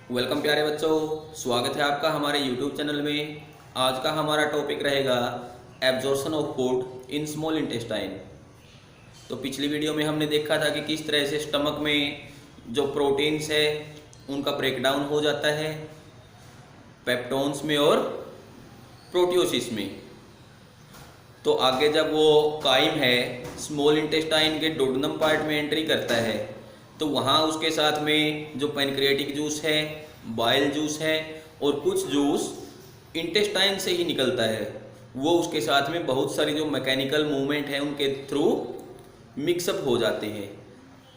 Welcome प्यारे बच्चों, स्वागत है आपका हमारे YouTube चैनल में। आज का हमारा टॉपिक रहेगा absorption of food in small intestine. तो पिछली वीडियो में हमने देखा था कि किस तरह से स्टमक में जो प्रोटीन्स है उनका ब्रेकडाउन हो जाता है पेप्टोन्स में और प्रोटियोसिस में। तो आगे जब वो काइम है स्मॉल इंटेस्टाइन के डोडेनम पार्ट में एंट्री करता है तो वहाँ उसके साथ में जो पैनक्रियाटिक जूस है, बाइल जूस है और कुछ जूस इंटेस्टाइन से ही निकलता है, वो उसके साथ में बहुत सारी जो मैकेनिकल मूवमेंट है उनके थ्रू मिक्सअप हो जाते हैं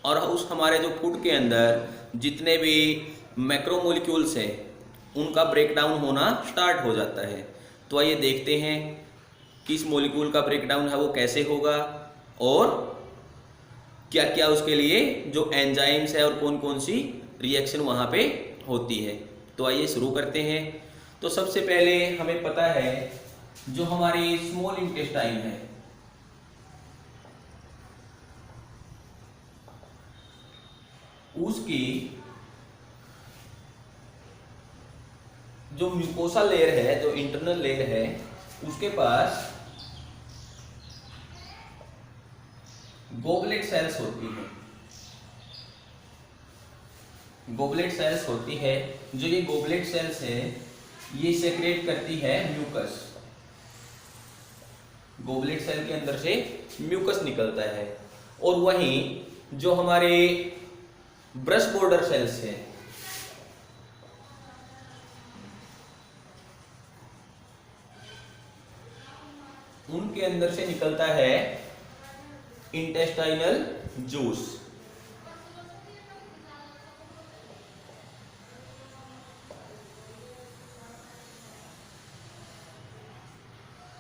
और उस हमारे जो फूड के अंदर जितने भी मैक्रोमोलिक्यूल्स हैं उनका ब्रेकडाउन होना स्टार्ट हो जाता है। तो आइए देखते हैं किस मॉलिक्यूल का ब्रेकडाउन है वो कैसे होगा और क्या क्या उसके लिए जो एंजाइम्स है और कौन कौन सी रिएक्शन वहाँ पे होती है। तो आइए शुरू करते हैं। तो सबसे पहले हमें पता है जो हमारी स्मॉल इंटेस्टाइन है उसकी जो म्यूकोसा लेयर है, जो इंटरनल लेयर है, उसके पास गोबलेट सेल्स होती है। गोबलेट सेल्स होती है, जो ये गोबलेट सेल्स है ये सेक्रेट करती है म्यूकस। गोबलेट सेल के अंदर से म्यूकस निकलता है और वहीं जो हमारे ब्रश बॉर्डर सेल्स है उनके अंदर से निकलता है इंटेस्टाइनल जूस।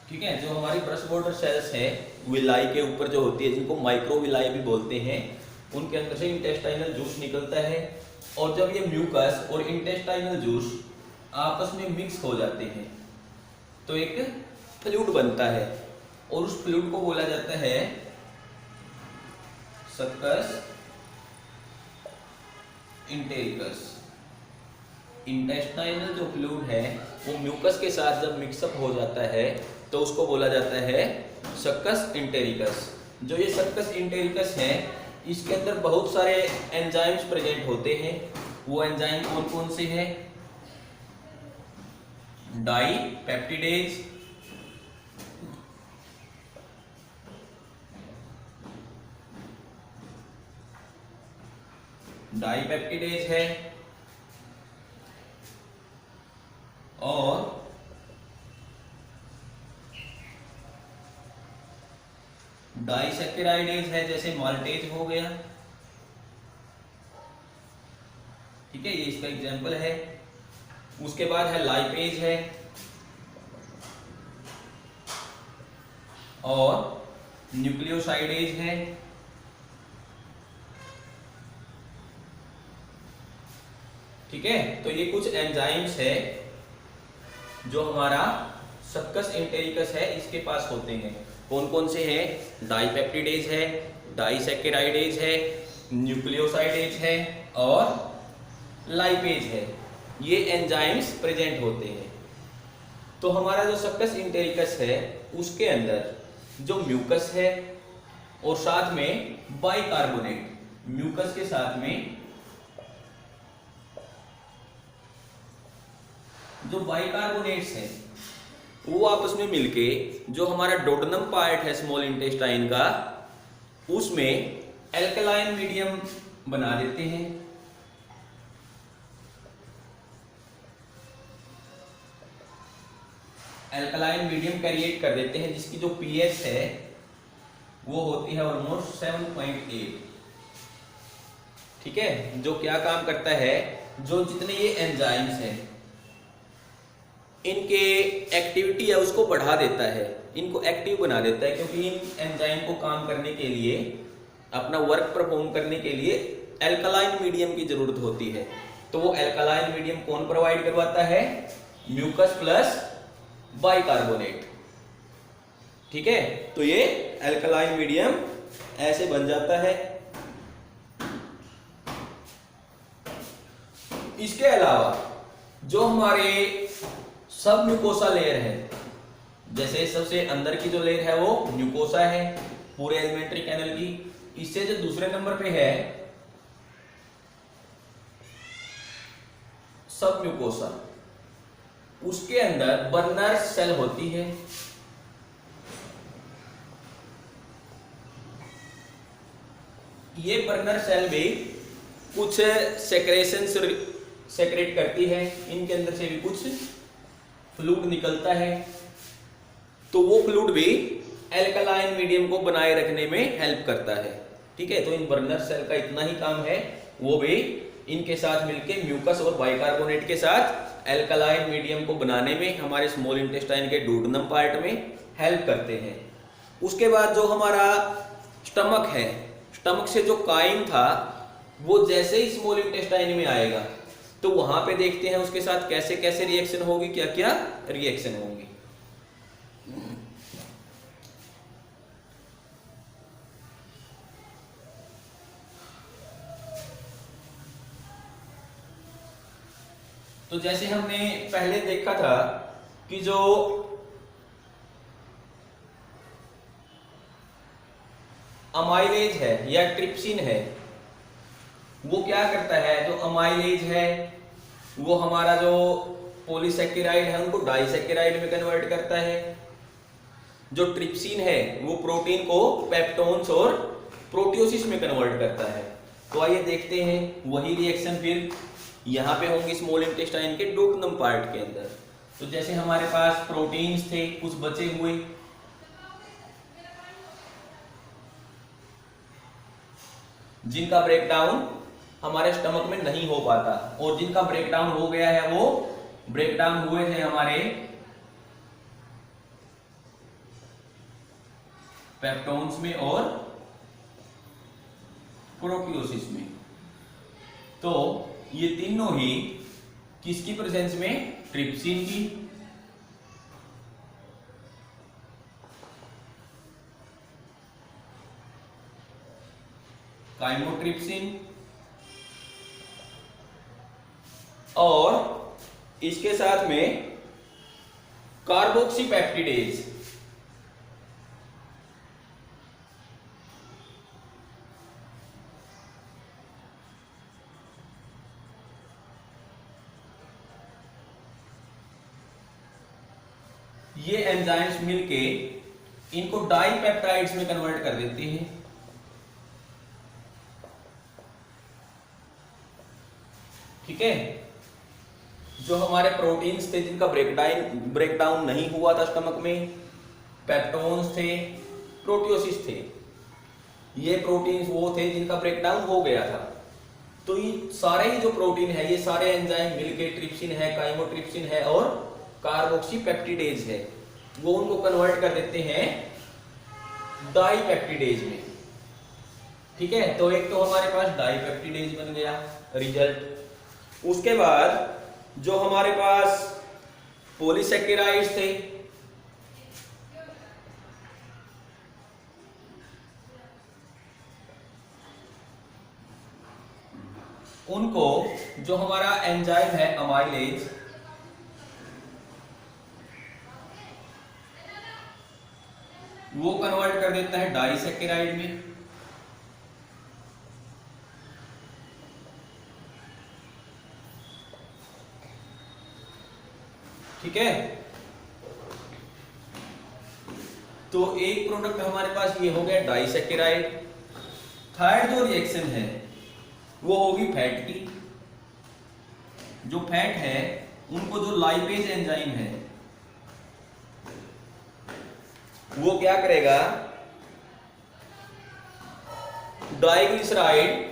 ठीक है, जो हमारी ब्रश बॉर्डर सेल्स है विलाई के ऊपर जो होती है, जिनको माइक्रो विलाई भी बोलते हैं, उनके अंदर से इंटेस्टाइनल जूस निकलता है और जब ये म्यूकस और इंटेस्टाइनल जूस आपस में मिक्स हो जाते हैं तो एक फ्लूइड बनता है और उस फ्लूइड को बोला जाता है सक्कस इंटेरिकस। इंटेस्टाइनल जो फ्लूइड है वो म्यूकस के साथ जब मिक्सअप हो जाता है तो उसको बोला जाता है सक्कस इंटेरिकस। जो ये सक्कस इंटेरिकस है इसके अंदर बहुत सारे एंजाइम्स प्रेजेंट होते हैं। वो एंजाइम कौन कौन से हैं? डाई पेप्टिडेज, डाईपेप्टिडेज है और डाइसैकेराइडेज है, जैसे माल्टेज हो गया। ठीक है, ये इसका एग्जांपल है। उसके बाद है लाइपेज है और न्यूक्लियोसाइडेज है। ठीक है, तो ये कुछ एंजाइम्स है जो हमारा सक्कस इंटेरिकस है इसके पास होते हैं। कौन कौन से हैं? डाइपेप्टिडेज है, डाइसैकेराइडेज है, न्यूक्लियोसाइडेज है और लाइपेज है। ये एंजाइम्स प्रेजेंट होते हैं। तो हमारा जो सक्कस इंटेरिकस है उसके अंदर जो म्यूकस है और साथ में बाइकार्बोनेट, म्यूकस के साथ में जो बाइकार्बोनेट्स हैं वो आपस में मिलके जो हमारा डोडेनम पार्ट है स्मॉल इंटेस्टाइन का उसमें एल्कलाइन मीडियम बना देते हैं। एल्कलाइन मीडियम क्रिएट कर देते हैं जिसकी जो पीएच है वो होती है ऑलमोस्ट 7.8। ठीक है, जो क्या काम करता है, जो जितने ये एंजाइम्स हैं इनके एक्टिविटी है उसको बढ़ा देता है, इनको एक्टिव बना देता है, क्योंकि इन एंजाइम को काम करने के लिए, अपना वर्क परफॉर्म करने के लिए एल्कलाइन मीडियम की जरूरत होती है। तो वो एल्कलाइन मीडियम कौन प्रोवाइड करवाता है? Mucus plus bicarbonate. ठीक है, तो ये एल्कलाइन मीडियम ऐसे बन जाता है। इसके अलावा जो हमारे सब म्यूकोसा लेयर है, जैसे सबसे अंदर की जो लेयर है वो म्यूकोसा है पूरे एलिमेंट्री कैनल की, इससे जो दूसरे नंबर पे है सब म्यूकोसा, उसके अंदर बर्नर सेल होती है। ये बर्नर सेल भी कुछ सेक्रेशन सेक्रेट करती है, इनके अंदर से भी कुछ फ्लूइड निकलता है, तो वो फ्लूइड भी एल्कलाइन मीडियम को बनाए रखने में हेल्प करता है। ठीक है, तो इन बर्नर सेल का इतना ही काम है, वो भी इनके साथ मिलके म्यूकस और बाइकार्बोनेट के साथ एल्कलाइन मीडियम को बनाने में हमारे स्मॉल इंटेस्टाइन के डूडेनम पार्ट में हेल्प करते हैं। उसके बाद जो हमारा स्टमक है, स्टमक से जो काइम था वो जैसे ही स्मॉल इंटेस्टाइन में आएगा तो वहां पे देखते हैं उसके साथ कैसे कैसे रिएक्शन होगी, क्या क्या रिएक्शन होंगी। तो जैसे हमने पहले देखा था कि जो अमाइलेज है या ट्रिप्सिन है वो क्या करता है, जो अमाइलेज है वो हमारा जो पॉलीसेकेराइड है उनको डाइसेकेराइड में कन्वर्ट करता है। जो ट्रिप्सिन है वो प्रोटीन को पेप्टोन्स और प्रोटियोसिस में कन्वर्ट करता है। तो आइए देखते हैं वही रिएक्शन फिर यहाँ पे होंगी स्मॉल इंटेस्टाइन के डूडेनम पार्ट के अंदर। तो जैसे हमारे पास प्रोटीन्स थे कुछ बचे हुए, जिनका ब्रेकडाउन हमारे स्टमक में नहीं हो पाता, और जिनका ब्रेकडाउन हो गया है वो ब्रेकडाउन हुए थे हमारे पेप्टोन्स में और प्रोटियोसिस में। तो ये तीनों ही किसकी प्रेजेंस में, ट्रिप्सिन की, काइमोट्रिप्सिन और इसके साथ में कार्बोक्सीपेप्टिडेज। ये एंजाइम्स मिलके इनको डाइपेप्टाइड्स में कन्वर्ट कर देते हैं। ठीक है, जो हमारे प्रोटीन्स थे जिनका ब्रेकडाउन नहीं हुआ था स्टमक में, पेप्टोन्स थे, प्रोटियोसिस थे, ये प्रोटीन्स वो थे जिनका ब्रेकडाउन हो गया था। तो ये सारे ही जो प्रोटीन है ये सारे एंजाइम मिलके ट्रिप्सिन है, काइमोट्रिप्सिन है और कार्बोक्सीपेप्टिडेज है, वो उनको कन्वर्ट कर देते हैं डाइपेप्टिडेज में। ठीक है, तो एक तो हमारे पास डाइपेप्टिडेज बन गया रिजल्ट। उसके बाद जो हमारे पास पॉलीसेकेराइड्स थे उनको जो हमारा एंजाइम है अमाइलेज वो कन्वर्ट कर देता है डाइसेकेराइड में। ठीक है, तो एक प्रोडक्ट हमारे पास ये हो गया डाइसेकेराइड। थर्ड जो रिएक्शन है वो होगी फैट की। जो फैट है उनको जो लाइपेज एंजाइम है वो क्या करेगा, डाइग्लिसराइड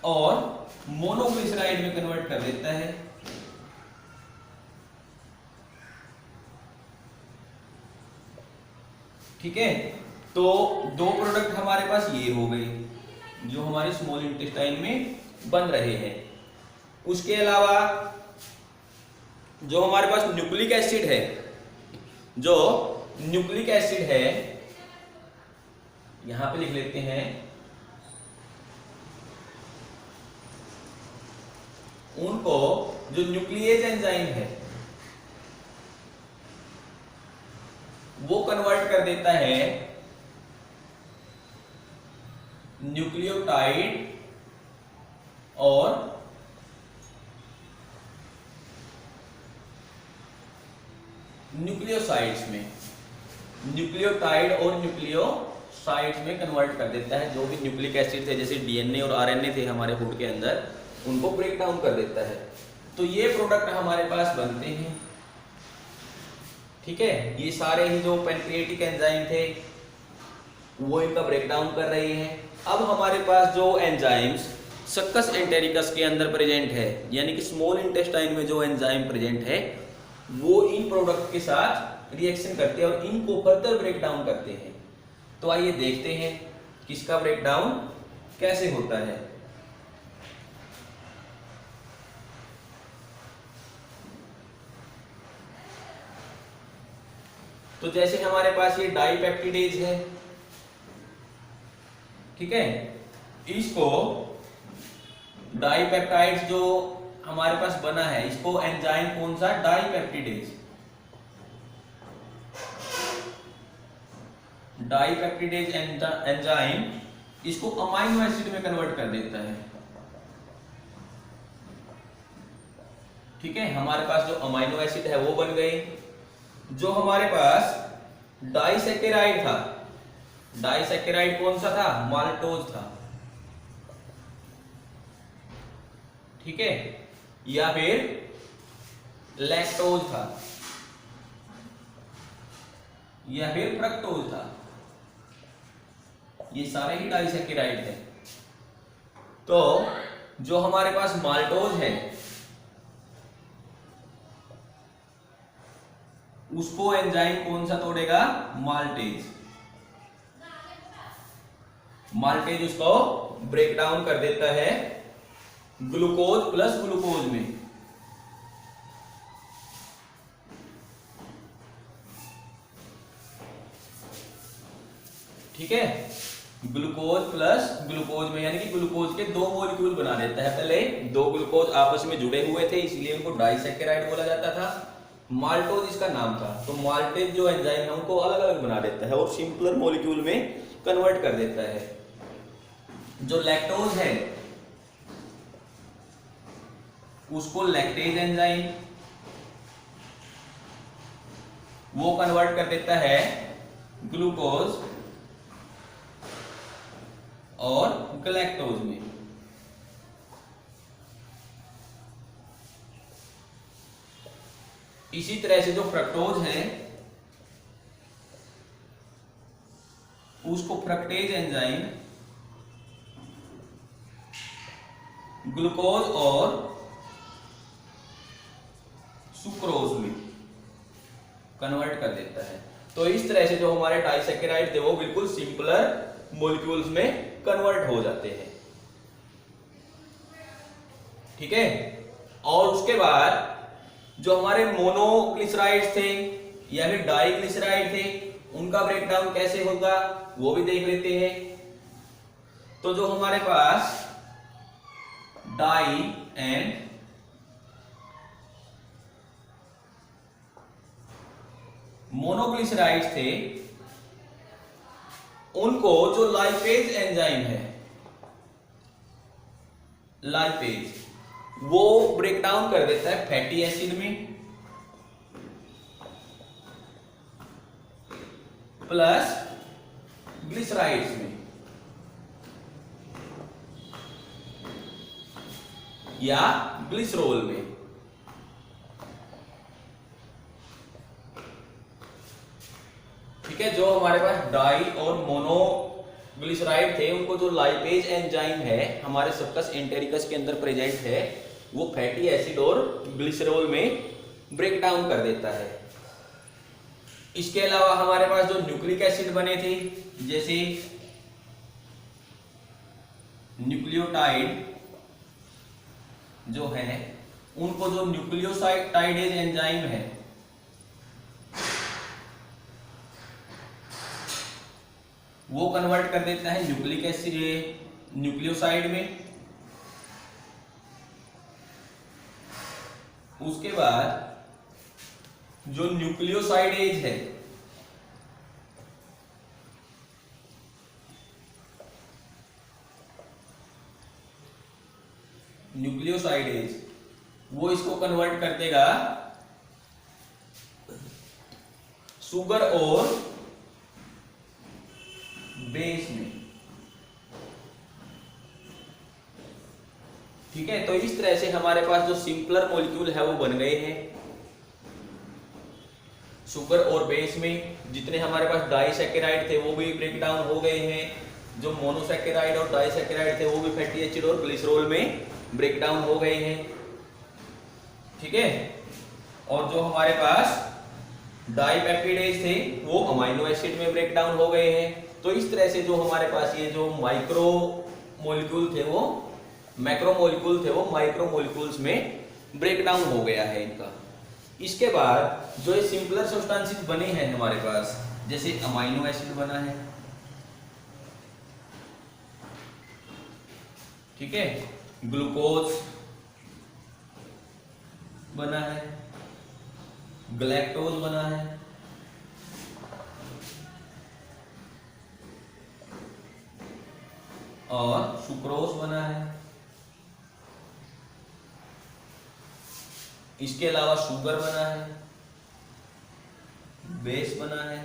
और मोनोग्लिसराइड में कन्वर्ट कर देता है। ठीक है, तो दो प्रोडक्ट हमारे पास ये हो गए जो हमारे स्मॉल इंटेस्टाइन में बन रहे हैं। उसके अलावा जो हमारे पास न्यूक्लिक एसिड है, जो न्यूक्लिक एसिड है यहां पे लिख लेते हैं उनको जो न्यूक्लियेज एंजाइम है वो कन्वर्ट कर देता है न्यूक्लियोटाइड और न्यूक्लियोसाइड्स में, न्यूक्लियोटाइड और न्यूक्लियोसाइड्स में कन्वर्ट कर देता है। जो भी न्यूक्लिक एसिड थे जैसे डीएनए और आरएनए थे हमारे फूड के अंदर, उनको ब्रेक डाउन कर देता है। तो ये प्रोडक्ट हमारे पास बनते हैं, ठीक है। ये सारे ही जो पैनक्रिएटिक एंजाइम थे वो इनका ब्रेक डाउन कर रहे हैं। अब हमारे पास जो एंजाइम्स सक्कस एंटेरिकस के अंदर प्रेजेंट है, यानी कि स्मॉल इंटेस्टाइन में जो एंजाइम प्रेजेंट है वो इन प्रोडक्ट के साथ रिएक्शन करते हैं और इनको फर्दर ब्रेक डाउन करते हैं। तो आइए देखते हैं किसका ब्रेक डाउन कैसे होता है। तो जैसे हमारे पास ये डाइपेप्टिडेज है, ठीक है, इसको डाइपेप्टाइड्स जो हमारे पास बना है इसको एंजाइम कौन सा, डाइपेप्टिडेज, डाइपेप्टिडेज एंजाइम इसको अमाइनो एसिड में कन्वर्ट कर देता है, ठीक है। हमारे पास जो अमाइनो एसिड है वो बन गए। जो हमारे पास डाइसैकेराइड था, डाइसैकेराइड कौन सा था, माल्टोज था, ठीक है, या फिर लैक्टोज था या फिर फ्रक्टोज था, ये सारे ही डाइसैकेराइड है। तो जो हमारे पास माल्टोज है उसको एंजाइम कौन सा तोड़ेगा, माल्टेज, माल्टेज उसको ब्रेक डाउन कर देता है ग्लूकोज प्लस ग्लूकोज में, ठीक है, ग्लूकोज प्लस ग्लूकोज में, यानी कि ग्लूकोज के दो मॉलिक्यूल बना देता है। पहले दो ग्लूकोज आपस में जुड़े हुए थे इसलिए उनको डाइसैकेराइड बोला जाता था, माल्टोज इसका नाम था। तो माल्टेज जो एंजाइम है उनको अलग अलग बना देता है और सिंपलर मॉलिक्यूल में कन्वर्ट कर देता है। जो लैक्टोज है उसको लैक्टेज एंजाइम वो कन्वर्ट कर देता है ग्लूकोज और गलैक्टोज में। इसी तरह से जो फ्रक्टोज है उसको फ्रक्टेज एंजाइम ग्लूकोज और सुक्रोज में कन्वर्ट कर देता है। तो इस तरह से जो हमारे डाइसैकेराइड थे वो बिल्कुल सिंपलर मॉलिक्यूल्स में कन्वर्ट हो जाते हैं, ठीक है। और उसके बाद जो हमारे मोनोग्लिसराइड्स थे या फिर डाइग्लिसराइड थे उनका ब्रेकडाउन कैसे होगा वो भी देख लेते हैं। तो जो हमारे पास डाई एंड मोनोग्लिसराइड्स थे उनको जो लाइपेज एंजाइम है, लाइपेज, वो ब्रेक डाउन कर देता है फैटी एसिड में प्लस ग्लिसराइड्स में या ग्लिसरोल में, ठीक है। जो हमारे पास डाई और मोनो ग्लिसराइड थे उनको जो लाइपेज एंजाइम है हमारे सबकस एंटेरिकस के अंदर प्रेजेंट है वो फैटी एसिड और ग्लिसरोल में ब्रेक डाउन कर देता है। इसके अलावा हमारे पास जो न्यूक्लिक एसिड बने थे जैसे न्यूक्लियोटाइड जो है उनको जो न्यूक्लियोसाइडेज एंजाइम है वो कन्वर्ट कर देता है न्यूक्लिक एसिड न्यूक्लियोसाइड में, उसके बाद जो न्यूक्लियोसाइडेज है, न्यूक्लियोसाइडेज वो इसको कन्वर्ट कर देगा शुगर और बेस में। ठीक है, तो इस तरह से हमारे पास जो सिंपलर मॉलिक्यूल है वो बन गए हैं। शुगर और बेस में जितने हमारे पास डाइसैकेराइड थे वो भी ब्रेक डाउन हो गए हैं। जो मोनोसैकेराइड और डाइसैकेराइड थे वो भी फैटी एसिड और ग्लिसरॉल में ब्रेक डाउन हो गए हैं। ठीक है, और जो हमारे पास डाइपेप्टिडेज थे वो अमीनो एसिड में ब्रेक डाउन हो गए हैं। तो इस तरह से जो हमारे पास ये जो माइक्रो मॉलिक्यूल थे वो मैक्रो मॉलिक्यूल थे वो माइक्रो मॉलिक्यूल्स में ब्रेक डाउन हो गया है इनका। इसके बाद जो ये सिंपलर सब्सटेंसेस बने हैं हमारे पास, जैसे अमीनो एसिड बना है, ठीक है, ग्लूकोज बना है, गैलेक्टोज बना है, और सुक्रोज बना है। इसके अलावा शुगर बना है, बेस बना है,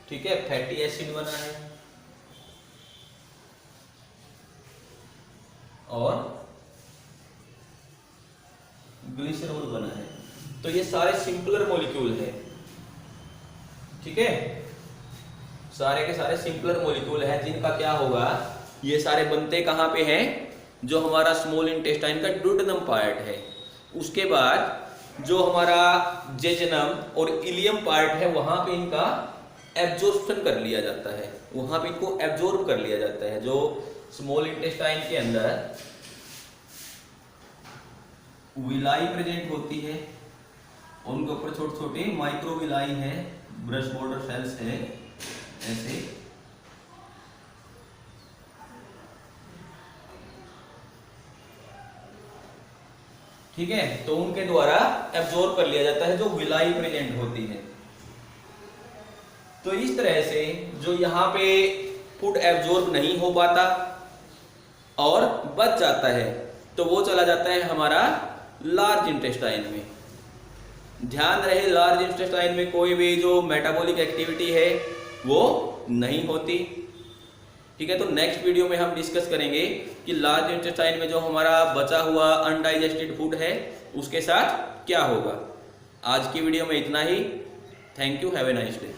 ठीक है, फैटी एसिड बना है और ग्लिसरॉल बना है। तो ये सारे सिंपलर मॉलिक्यूल है। ठीक है, सारे के सारे सिंपलर मॉलिक्यूल है जिनका क्या होगा, ये सारे बनते कहां पे हैं, जो हमारा स्मॉल इंटेस्टाइन का ड्यूडेनम पार्ट है। उसके बाद जो हमारा जेजनम और इलियम पार्ट है वहां पे इनका एब्जॉर्प्शन कर लिया जाता है, वहां पे इनको एब्जॉर्ब कर लिया जाता है। जो स्मॉल इंटेस्टाइन के अंदर विलाई प्रेजेंट होती है, उनके ऊपर छोटे छोटे माइक्रोविलाई है, ब्रश बॉर्डर सेल्स है ऐसे। ठीक है, तो उनके द्वारा एब्जॉर्ब कर लिया जाता है जो विलाई प्रेजेंट होती है। तो इस तरह से जो यहाँ पे फूड एब्जॉर्ब नहीं हो पाता और बच जाता है तो वो चला जाता है हमारा लार्ज इंटेस्टाइन में। ध्यान रहे, लार्ज इंटेस्टाइन में कोई भी जो मेटाबॉलिक एक्टिविटी है वो नहीं होती। ठीक है, तो नेक्स्ट वीडियो में हम डिस्कस करेंगे कि लार्ज इंटेस्टाइन में जो हमारा बचा हुआ अनडाइजेस्टेड फूड है उसके साथ क्या होगा। आज की वीडियो में इतना ही। Thank you, have a nice day.